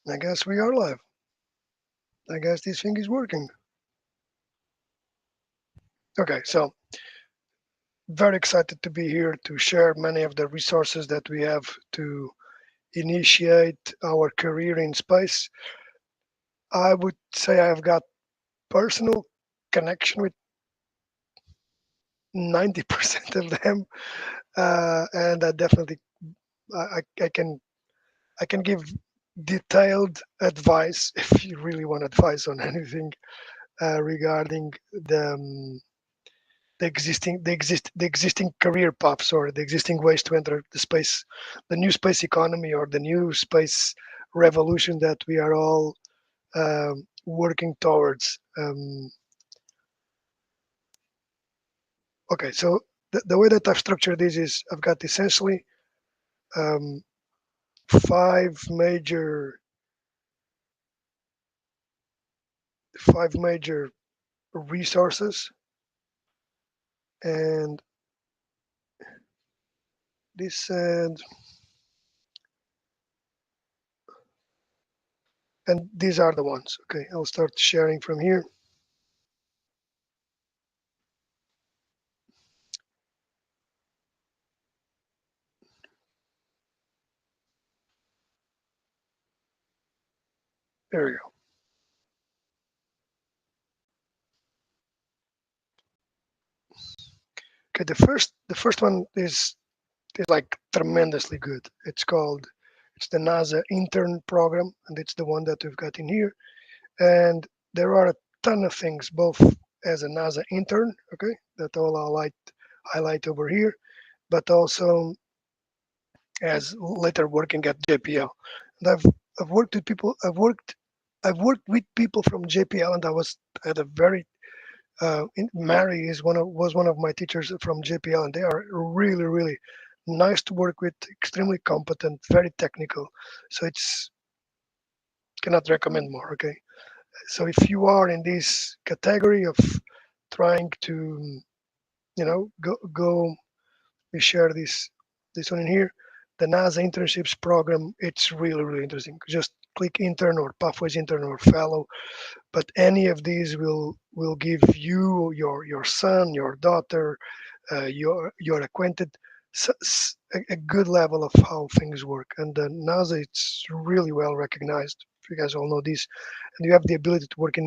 I guess we are live. I guess this thing is working. Okay, so very excited to be here to share many of the resources that we have to initiate our career in space. I would say I've got personal connection with 90% of them, and I definitely I can give detailed advice if you really want advice on anything regarding the existing career paths or the existing ways to enter the new space economy or the new space revolution that we are all working towards. Okay, so the way that I've structured this is I've got essentially um, five major five major resources, and this and these are the ones. Okay, I'll start sharing from here. There we go. Okay, the first one is like tremendously good. It's the NASA intern program, and it's the one that we've got in here. And there are a ton of things, both as a NASA intern, okay, that I'll highlight over here, but also as later working at JPL. And I've worked with people. I've worked with people from JPL, and I was at a very Mary was one of my teachers from JPL, and they are really nice to work with, extremely competent, very technical. So it's cannot recommend more. Okay, so if you are in this category of trying to, go, we share this one in here, the NASA internships program. It's really interesting. Just click intern or pathways intern or fellow, but any of these will give you, your son, your daughter, your acquainted a good level of how things work. And NASA, it's really well recognized. You guys all know this, and you have the ability to work in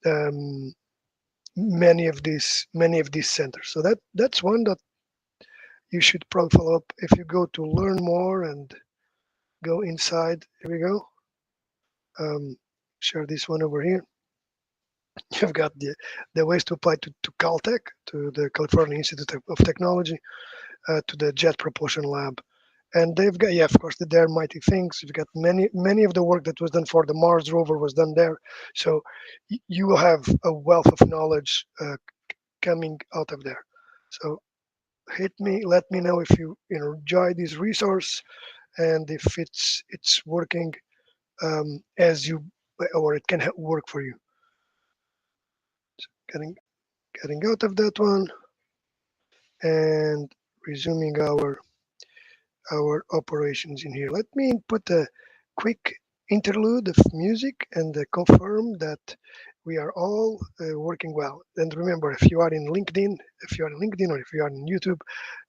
um, many of these centers. So that's one that you should probably follow up if you go to learn more and go inside. Here we go. Share this one over here. You've got the ways to apply to Caltech, to the California Institute of Technology, to the Jet Propulsion Lab. And they've got, yeah, of course, their mighty things. You've got many of the work that was done for the Mars rover was done there. So you will have a wealth of knowledge coming out of there. So hit me, let me know if you enjoy this resource and if it's working as you, or it can work for you. Getting getting out of that one and resuming our operations in here. Let me put a quick interlude of music and confirm that we are all working well. And remember, if you are in LinkedIn or if you are in YouTube,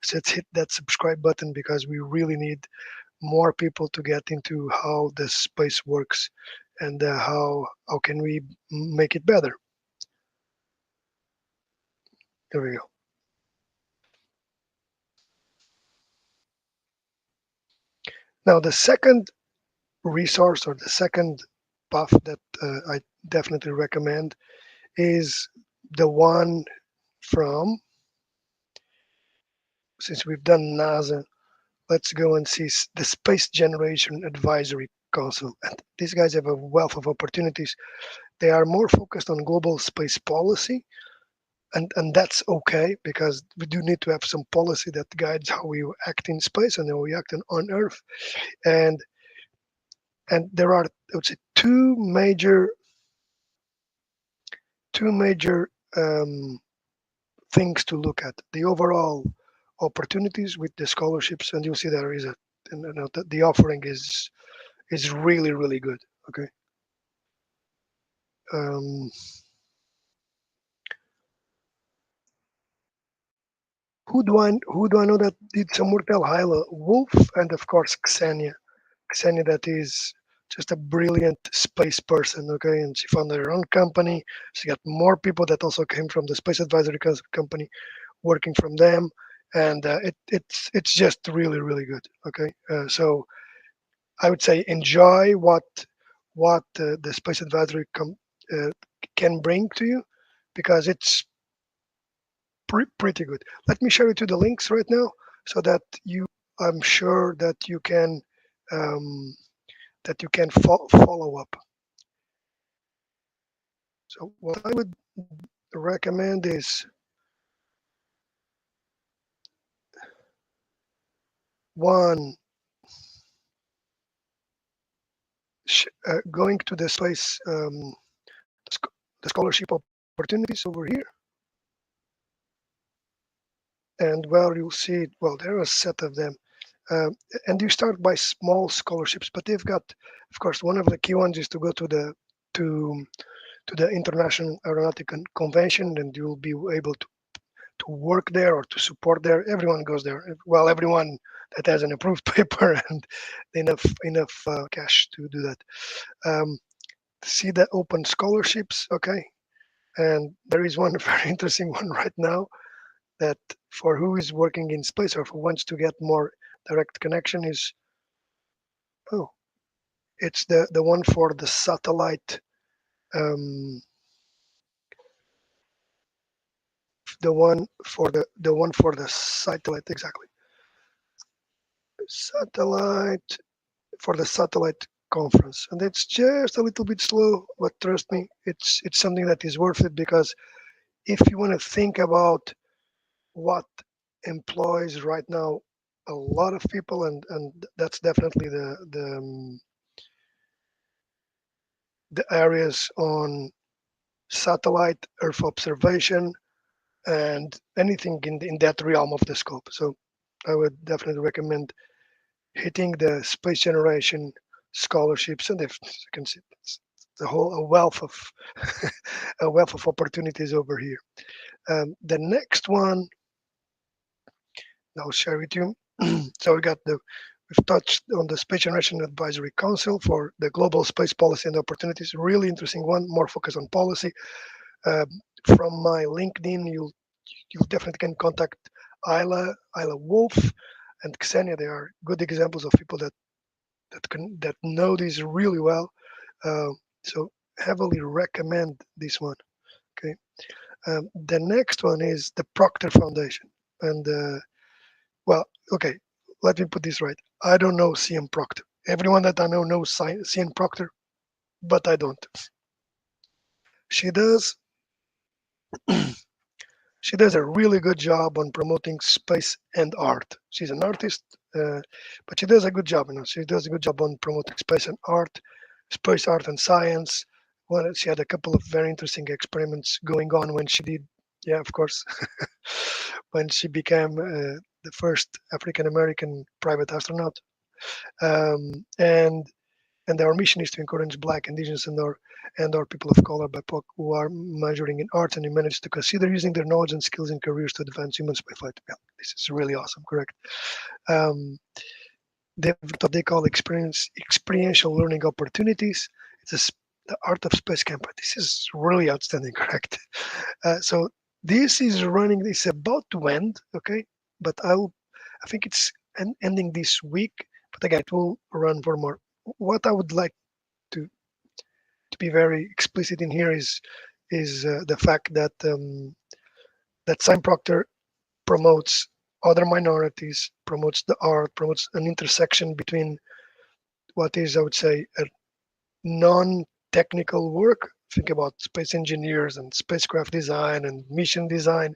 so let's hit that subscribe button because we really need more people to get into how the space works and how can we make it better. There we go. Now the second resource or the second path that I definitely recommend is the one from, since we've done NASA, let's go and see the Space Generation Advisory Council. And these guys have a wealth of opportunities. They are more focused on global space policy, and that's okay because we do need to have some policy that guides how we act in space and how we act on Earth. And there are, I would say, two major things to look at: the overall opportunities with the scholarships, and you'll see there is the offering is really really good. Okay. Um, who do I know that did some work there? Hyla Wolf, and of course Xenia. Xenia, that is just a brilliant space person. Okay, and she founded her own company. She got more people that also came from the Space Advisory Company working from them, and it's just really really good. Okay, so I would say enjoy what the Space Advisory uh, can bring to you, because it's pretty good. Let me share with you the links right now so that I'm sure um, that you can follow up. So what I would recommend is one, going to the space, the scholarship opportunities over here, and well, you'll see, well, there are a set of them. Um, and you start by small scholarships, but they've got, of course, one of the key ones is to go to to the International Aeronautic Convention, and you'll be able to work there or to support there. Everyone goes there. Well, everyone that has an approved paper and enough cash to do that. Um, See the open scholarships, okay? And there is one very interesting one right now that for who is working in space or who wants to get more direct connection is, oh, it's the one for the satellite, um, the one for the satellite, exactly, satellite, for the satellite conference. And it's just a little bit slow, but trust me, it's something that is worth it, because if you want to think about what employs right now a lot of people, and that's definitely the areas on satellite earth observation and anything in that realm of the scope. So I would definitely recommend hitting the space generation scholarships, and if you can see, it's the whole a wealth of a wealth of opportunities over here. The next one I'll share with you. So we've touched on the Space Generation Advisory Council for the global space policy and opportunities. Really interesting one, more focus on policy. Um, from my LinkedIn, you definitely can contact Isla Wolf and Xenia. They are good examples of people that know this really well. Uh, so heavily recommend this one. Okay. The next one is the Proctor Foundation, and well, okay. Let me put this right. I don't know CM Proctor. Everyone that I know knows CM Proctor, but I don't. She does she does a really good job on promoting space and art. She's an artist, but she does a good job. She does a good job on promoting space and art, space art and science. Well, she had a couple of very interesting experiments going on when she did, yeah, of course, when she became the first African American private astronaut. And our mission is to encourage Black, Indigenous, and/or people of color, BIPOC, who are majoring in arts and humanities to consider using their knowledge and skills in careers to advance human spaceflight. Yeah, this is really awesome. Correct. Um, they've what they call experiential learning opportunities. The art of space camp. This is really outstanding. Correct. So this is running. It's about to end. Okay, but I think it's ending this week. But again, it will run for more. What I would like to to be very explicit in here is the fact that Simon Proctor promotes other minorities, promotes the art, promotes an intersection between what is, I would say, a non-technical work. Think about space engineers and spacecraft design and mission design,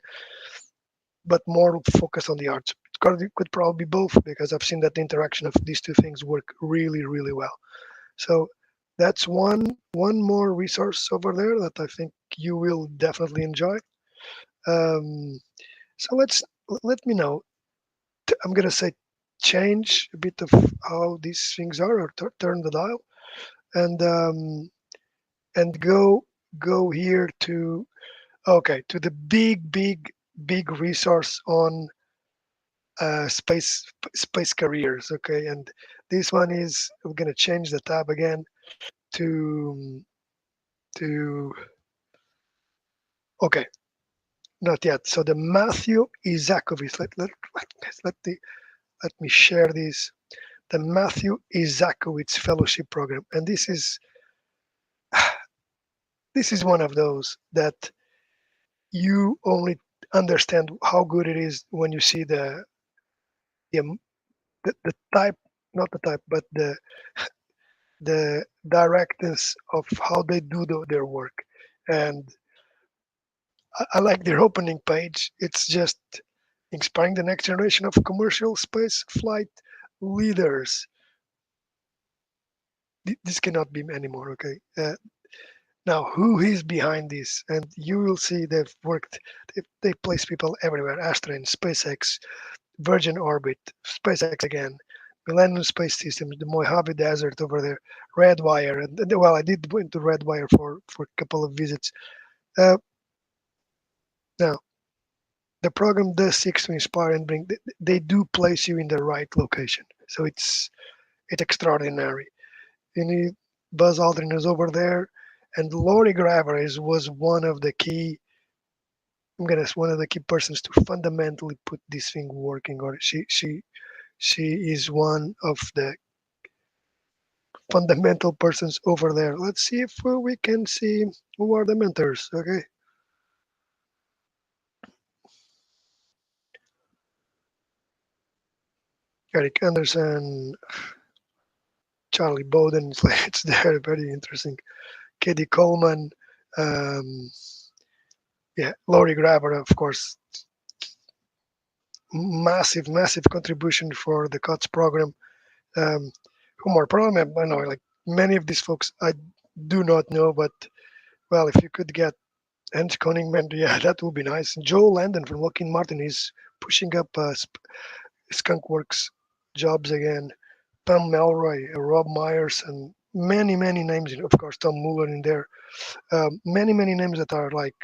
but more focused on the arts. It could probably be both, because I've seen that the interaction of these two things work really, really well. So that's one more resource over there that I think you will definitely enjoy. Um, so let me know. I'm gonna say change a bit of how these things are, or turn the dial, and go here to, okay, to the big resource on space careers. Okay, and this one is, we're gonna change the tab again to to okay, not yet. So the Matthew Isakovich. Let me share this. The Matthew Isakovich Fellowship Program, and this is one of those that you only understand how good it is when you see the, the type, not the type, but the directness of how they do their work. And I like their opening page. It's just inspiring the next generation of commercial space flight leaders. This cannot be anymore. Okay. Now, who is behind this? And you will see they've worked. They place people everywhere: Astra, SpaceX, Virgin Orbit, SpaceX again, Millennium Space Systems, the Mojave Desert over there, Redwire, and well, I did went to Redwire for a couple of visits. Uh, Now, the program does seek to inspire and bring. They do place you in the right location, so it's extraordinary. You need Buzz Aldrin is over there, and Lori Graver was one of the key. I'm gonna one of the key persons to fundamentally put this thing working. Or she is one of the fundamental persons over there. Let's see if we can see who are the mentors. Okay, Eric Anderson, Charlie Bowden, it's there, very interesting. Katie Coleman, um, yeah, Laurie Graber, of course, massive contribution for the COTS program. Um, who more? Probably, I know, like many of these folks, I do not know, but well, if you could get Hans Koningman, yeah, that would be nice. Joe Landon from Lockheed Martin is pushing up Skunkworks jobs again. Pam Melroy, Rob Myers, and many names. Of course, Tom Muller in there. Many names that are like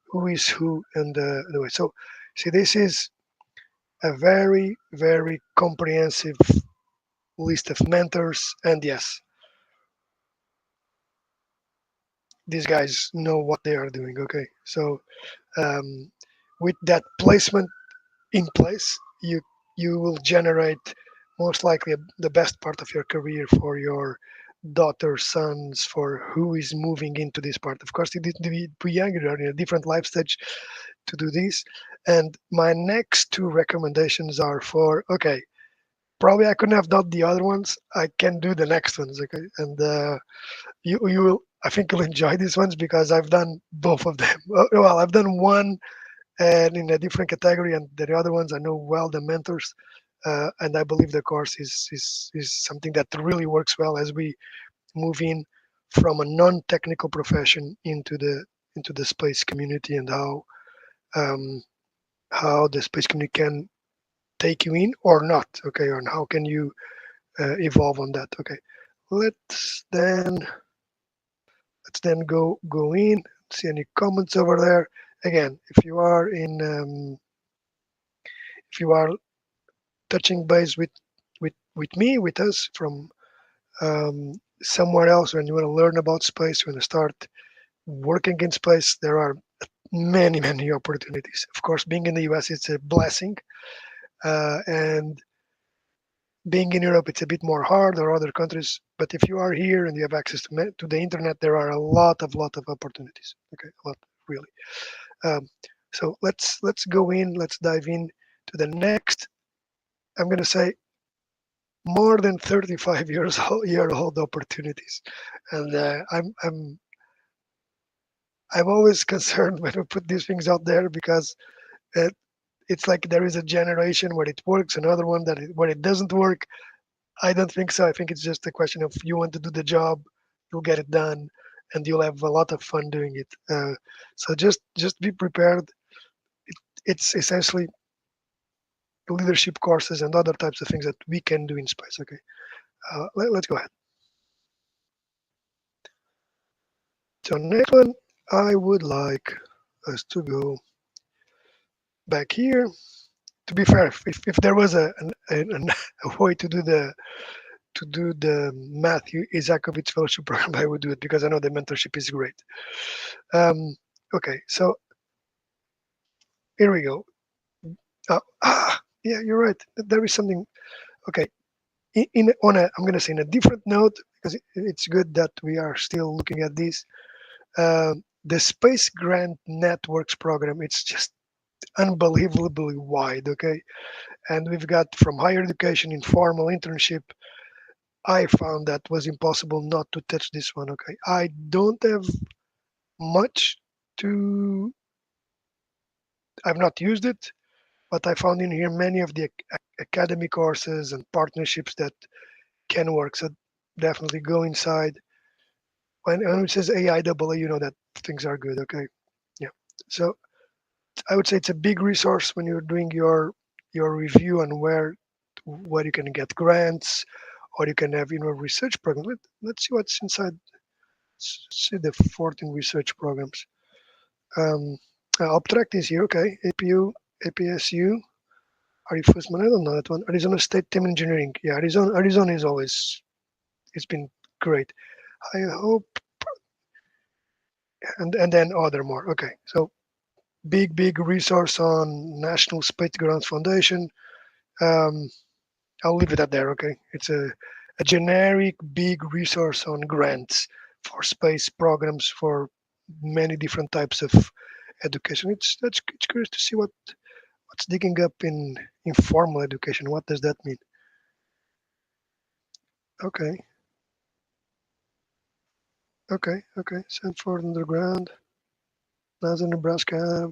who is who and the way. So, see, this is a very comprehensive list of mentors, and yes, these guys know what they are doing. Okay, so um, with that placement in place, you will generate most likely the best part of your career for your daughter, sons, for who is moving into this part. Of course, you need to be younger, in a different life stage to do this. And my next two recommendations are for, okay, probably I couldn't have done the other ones. I can do the next ones. Okay, and you will. I think you'll enjoy these ones because I've done both of them. Well, I've done one and in a different category, and the other ones I know well, the mentors. And I believe the course is something that really works well as we move in from a non-technical profession into the space community, and um, how the space community can take you in or not. Okay, and how can you evolve on that. Okay, let's then go in. See any comments over there. Again, if you are touching base with me, with us from somewhere else, when you want to learn about space, when you start working in space, there are many opportunities. Of course, being in the US, it's a blessing, and being in Europe, it's a bit more hard, or other countries. But if you are here and you have access to the internet, there are a lot of opportunities. Okay, a lot, really. Um, so let's go in. Let's dive in to the next. I'm going to say more than 35 year old opportunities, and I'm always concerned when we put these things out there because it, it's like there is a generation where it works, another one where it doesn't work. I don't think so. I think it's just a question of you want to do the job, you'll get it done, and you'll have a lot of fun doing it. So just be prepared. It's essentially leadership courses and other types of things that we can do in space. Okay, let's go ahead. So next one, I would like us to go back here. To be fair, if there was a way to do the Matthew Isakovich Fellowship Program, I would do it because I know the mentorship is great. Um, okay, so here we go. Yeah, you're right. There is something. Okay, in on a I'm going to say in a different note because it's good that we are still looking at this. The Space Grant Networks program. It's just unbelievably wide. Okay, and we've got from higher education, informal internship. I found that was impossible not to touch this one. Okay, I don't have much to. I've not used it, but I found in here many of the academy courses and partnerships that can work. So definitely go inside. When it says AIAA, you know that things are good. Okay, yeah. So I would say it's a big resource when you're doing your review on where you can get grants or you can have research programs. Let's see what's inside. See the 14 research programs. Um, Optract is here. Okay, APU, APSU. First one, I don't know that one. Arizona State Team Engineering. Yeah, Arizona is always it's been great. I hope, and then other more. Okay, so big resource on National Space Grants Foundation. Um, I'll leave it at there. Okay, it's a generic big resource on grants for space programs for many different types of education. It's curious to see what's digging up in informal education. What does that mean? Okay, okay. Sanford Underground, NASA Nebraska,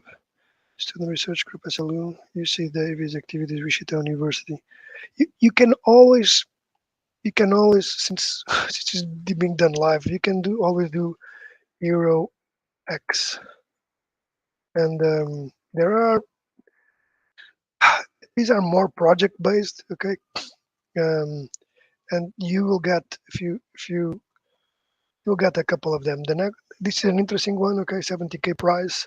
Student Research Group SLU, UC Davis Activities, Wichita University. You can always since since it's being done live, you can always do Euro X, and there are these are more project based. Okay, um, and you will get if you you'll get a couple of them. The next this is an interesting one. Okay, 70K prize.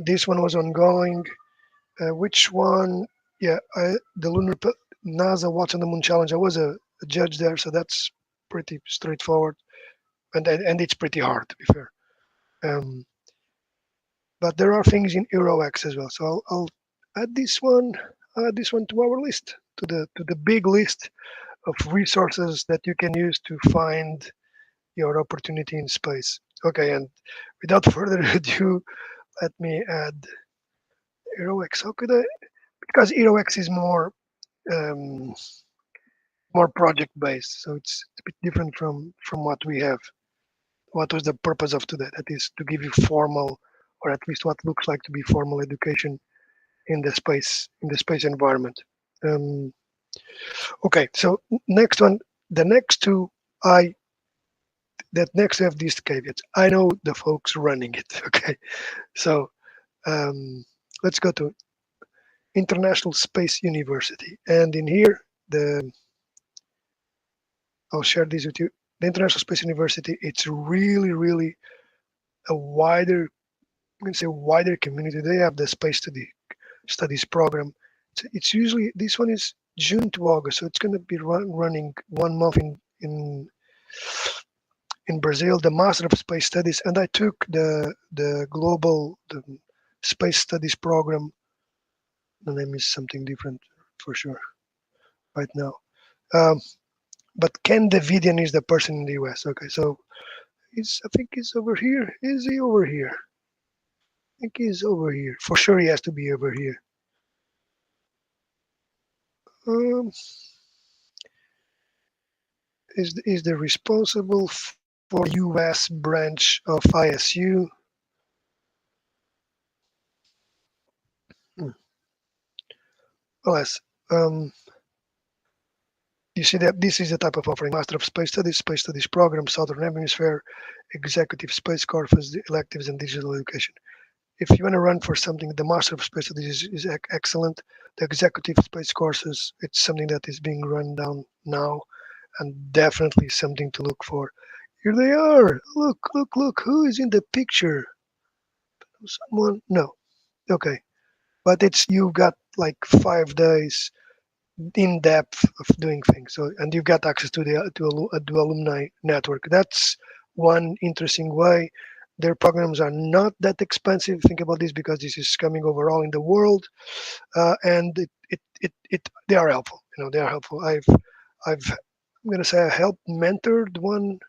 This one was ongoing. Which one? Yeah, the NASA Watch on the Moon Challenge. I was a judge there, so that's pretty straightforward, and it's pretty hard to be fair. Um, but there are things in EuroX as well. So I'll add this one to our list, to the big list of resources that you can use to find your opportunity in space. Okay, and without further ado, let me add EuroX. How could I? Because EuroX is um, more project based, so it's a bit different from what we have. What was the purpose of today? That is to give you formal, or at least what looks like to be formal education in the space environment. Um, okay, so next one, the next two, I that next have these caveats. I know the folks running it. Okay, so um, let's go to International Space University, and in here the I'll share this with you. The International Space University, it's really a wider, I'm going to say wider community. They have the space studies program. It's usually this one is June to August, so it's going to be running 1 month in Brazil, the Master of Space Studies, and I took the space studies program. The name is something different for sure right now. Um, but Ken Davidian is the person in the US. Okay, so I think he's over here. Is he over here? I think he's over here. For sure, he has to be over here. Um, is the responsible for US branch of ISU. Hmm. Alas, you see that this is the type of offering: Master of Space Studies program, Southern Hemisphere, Executive Space Courses, electives, and digital education. if you want to run for something, the Master of Space Studies is excellent. The Executive Space courses, it's something that is being run down now, and definitely something to look for. Here they are. Look, look, look. Who is in the picture? Someone? No. Okay. But it's you've got like 5 days in depth of doing things. So and you've got access to the alumni network. That's one interesting way. Their programs are not that expensive. Think about this because this is coming overall in the world, and they are helpful. They are helpful. I've I'm gonna say I helped mentored one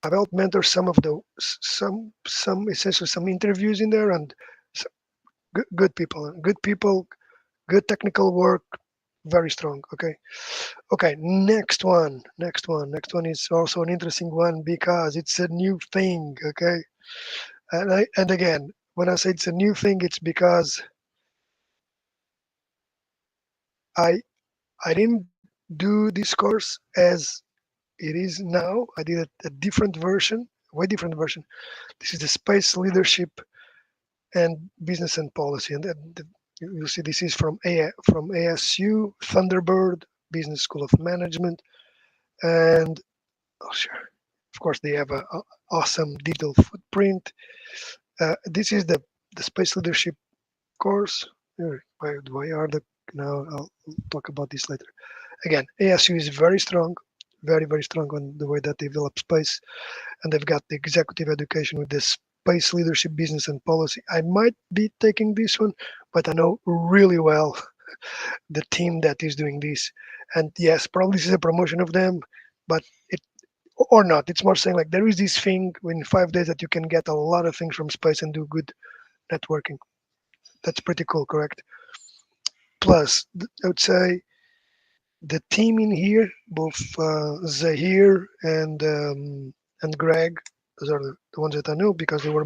I've helped mentor some of the some essentially some interviews in there, and good people, good technical work, very strong. Okay, okay. Next one is also an interesting one because it's a new thing. Okay, and again, when I say it's a new thing, it's because I I didn't do this course as it is now. I did a different version, way different version. This is the space leadership and business and policy, and you'll see this is from ASU Thunderbird Business School of Management, and oh sure, of course they have a awesome digital footprint. This is the space leadership course. Why are the now? I'll talk about this later. Again, ASU is very strong, very strong on the way that they develop space, and they've got the executive education with this space leadership, business, and policy. I might be taking this one, but I know really well the team that is doing this. And yes, probably this is a promotion of them, but it or not. It's more saying like there is this thing in 5 days that you can get a lot of things from space and do good networking. That's pretty cool, correct? Plus, I would say the team in here, both Zahir and Greg, those are the ones that I know because they were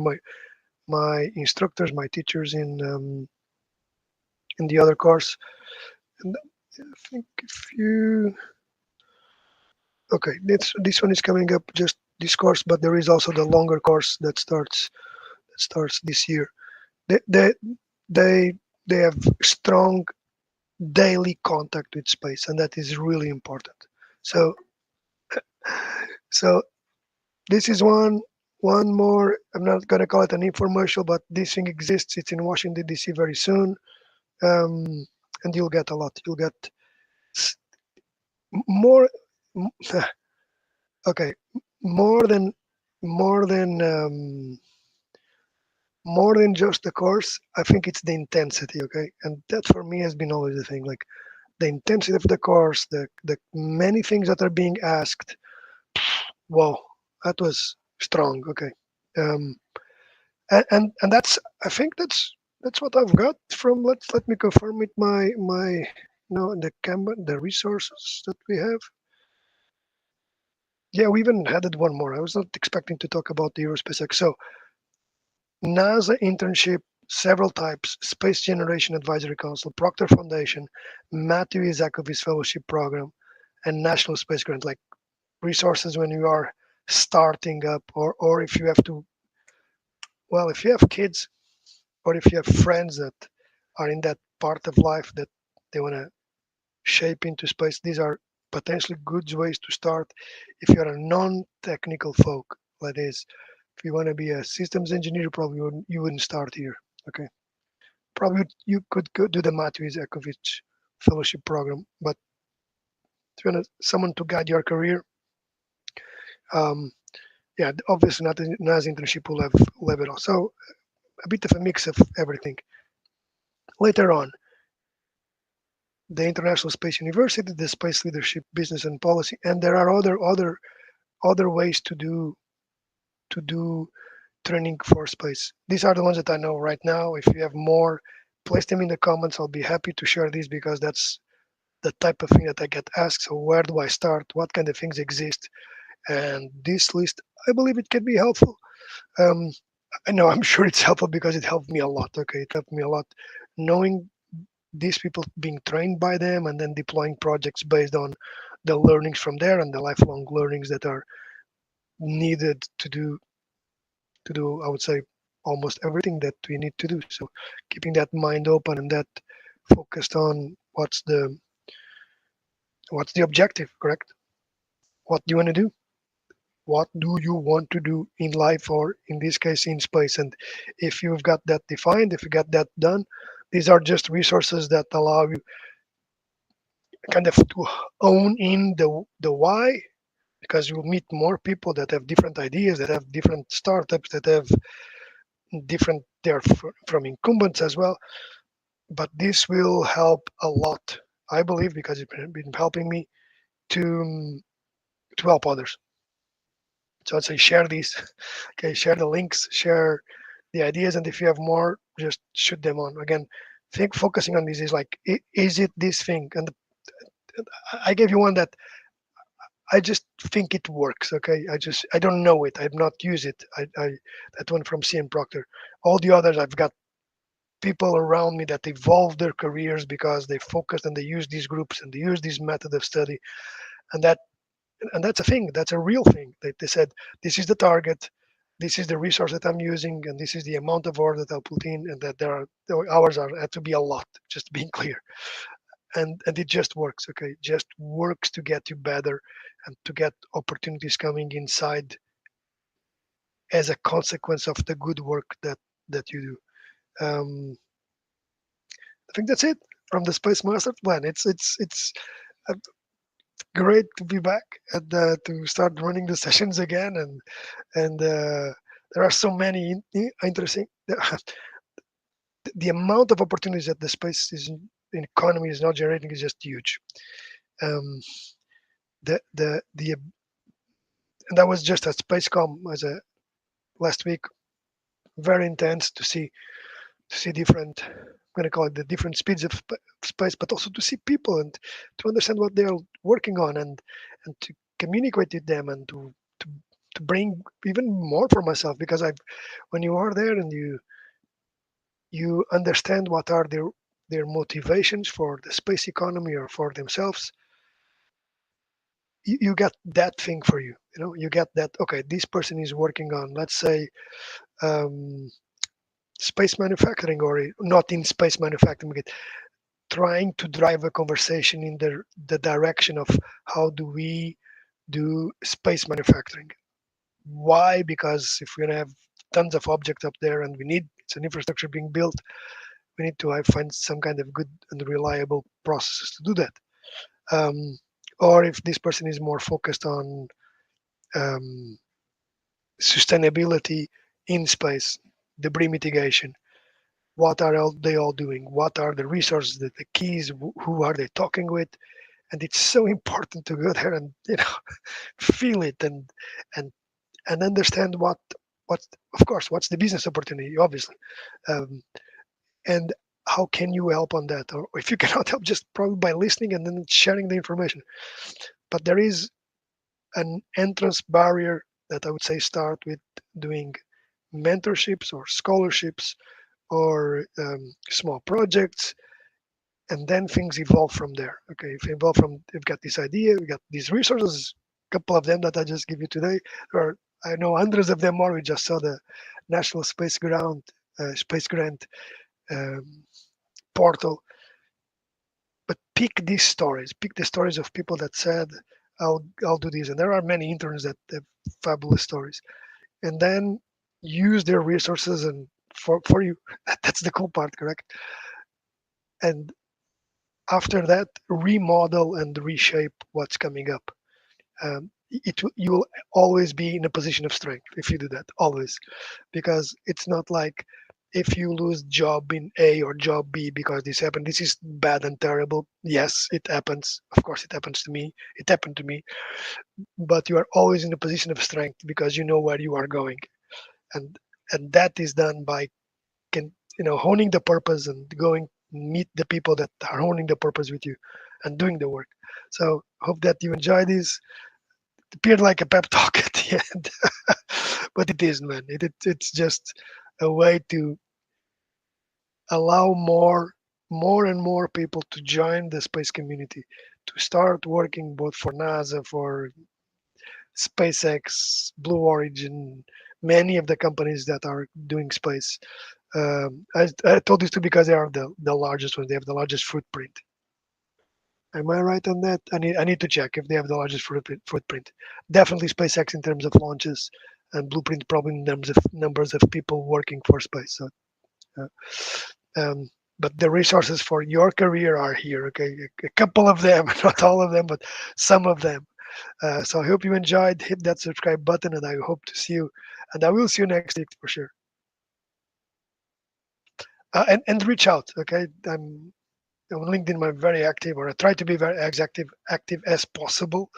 my instructors, my teachers in the other course. And I think if you okay, this one is coming up just this course, but there is also the longer course that starts this year. They they they, they have strong daily contact with space, and that is really important. So so this is one more. I'm not gonna call it an infomercial, but this thing exists. It's in Washington D.C. very soon, um, and you'll get a lot. You'll get s- more. Okay, more than more than more than just the course. I think it's the intensity. Okay, and that for me has been always the thing. Like the intensity of the course, the many things that are being asked. Wow, that was strong. Okay. Um, and that's I think that's what I've got from let me confirm with my the Canva the resources that we have. Yeah, we even added one more. I was not expecting to talk about the Aerospace X. So NASA internship, several types, Space Generation Advisory Council, Proctor Foundation, Matthew Isakovich Fellowship Program, and National Space Grant, like resources when you are starting up or if you have to well if you have kids or if you have friends that are in that part of life that they want to shape into space, these are potentially good ways to start if you're a non-technical folk. That is, if you want to be a systems engineer, probably you wouldn't start here. Okay, probably you could go do the Matthew Zakovich fellowship program, but if you want someone to guide your career, um, yeah, obviously not the NAS internship will have it all. So a bit of a mix of everything. Later on, the International Space University, the Space Leadership, Business and Policy, and there are other ways to do training for space. These are the ones that I know right now. If you have more, place them in the comments. I'll be happy to share these because that's the type of thing that I get asked. So where do I start? What kind of things exist? And this list, I believe it can be helpful. Um, I know I'm sure it's helpful because it helped me a lot. Okay, it helped me a lot knowing these people being trained by them and then deploying projects based on the learnings from there and the lifelong learnings that are needed to do, I would say, almost everything that we need to do. So keeping that mind open and that focused on what's the objective, correct? What do you want to do? What do you want to do in life, or in this case in space? And if you've got that defined, if you got that done, these are just resources that allow you kind of to own in the why, because you'll meet more people that have different ideas, that have different startups, that have different, they're from incumbents as well. But this will help a lot, I believe, because it's been helping me to to help others. So I'd say share these. Okay, share the links, share the ideas, and if you have more, just shoot them on. Again, think focusing on this is like, is it this thing? And I gave you one that I just think it works. Okay, I don't know it. I've not used it. I that one from CM Proctor. All the others, I've got people around me that evolved their careers because they focused and they use these groups and they use this method of study, and that's a thing. That's a real thing. They said this is the target, this is the resource that I'm using, and this is the amount of hours that I'll put in, and that the hours are had to be a lot. Just being clear, and it just works. Okay, it just works to get you better and to get opportunities coming inside as a consequence of the good work that you do. I think that's it from the Space Master Plan. It's uh, great to be back and to start running the sessions again, and there are so many interesting. The amount of opportunities that the space is in economy is now generating is just huge. Um, the and that was just at Spacecom as a last week, very intense to see different. I'm going to call it the different speeds of space, but also to see people and to understand what they're working on, and to communicate with them, and to to bring even more for myself, because when you are there and you understand what are their motivations for the space economy or for themselves, you get that thing for you. You get that, okay, this person is working on, let's say, um, space manufacturing, or not in space manufacturing, but trying to drive a conversation in the direction of how do we do space manufacturing. Why? Because if we're going to have tons of objects up there and it's an infrastructure being built, we need to find some kind of good and reliable processes to do that. Um, or if this person is more focused on um, sustainability in space, debris mitigation, what are they all doing? What are the resources, the keys? Who are they talking with? And it's so important to go there and feel it, and and understand what of course what's the business opportunity, obviously, um, and how can you help on that, or if you cannot help, just probably by listening and then sharing the information. But there is an entrance barrier that I would say start with doing mentorships or scholarships or small projects, and then things evolve from there. Okay, if evolve from, you've got this idea, we got these resources, a couple of them that I just give you today. There are, I know, hundreds of them more. We just saw the National Space Grant um, portal. But pick these stories. Pick the stories of people that said, "I'll do this," and there are many interns that have fabulous stories. And then use their resources and for you. That's the cool part, correct? And after that, remodel and reshape what's coming up. You will always be in a position of strength if you do that, always, because it's not like if you lose job in A or job B because this happened, this is bad and terrible. Yes, it happens. Of course, it happens to me. It happened to me. But you are always in a position of strength because you know where you are going, and and that is done by can honing the purpose and going meet the people that are honing the purpose with you and doing the work. So hope that you enjoy this. It appeared like a pep talk at the end, but it is, man. It's just a way to allow more and more people to join the space community, to start working both for NASA, for SpaceX, Blue Origin, many of the companies that are doing space. I told this too because they are the largest ones. They have the largest footprint. Am I right on that? I need to check if they have the largest footprint. Definitely SpaceX in terms of launches, and Blueprint probably in terms of numbers of people working for space. So, uh, um, but the resources for your career are here. Okay, a couple of them, not all of them, but some of them. So I hope you enjoyed. Hit that subscribe button, and I hope to see you. And I will see you next week for sure. And reach out. Okay, I'm on LinkedIn. I'm very active, or I try to be very as active as possible.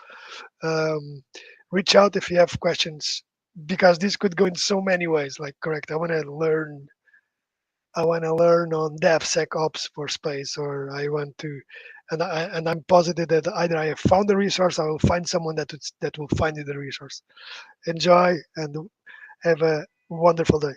Um, Reach out if you have questions, because this could go in so many ways. Like, correct, I want to learn on DevSecOps for space, or I want to, and I'm positive that either I have found the resource, I will find someone that will find you the resource. Enjoy and have a wonderful day.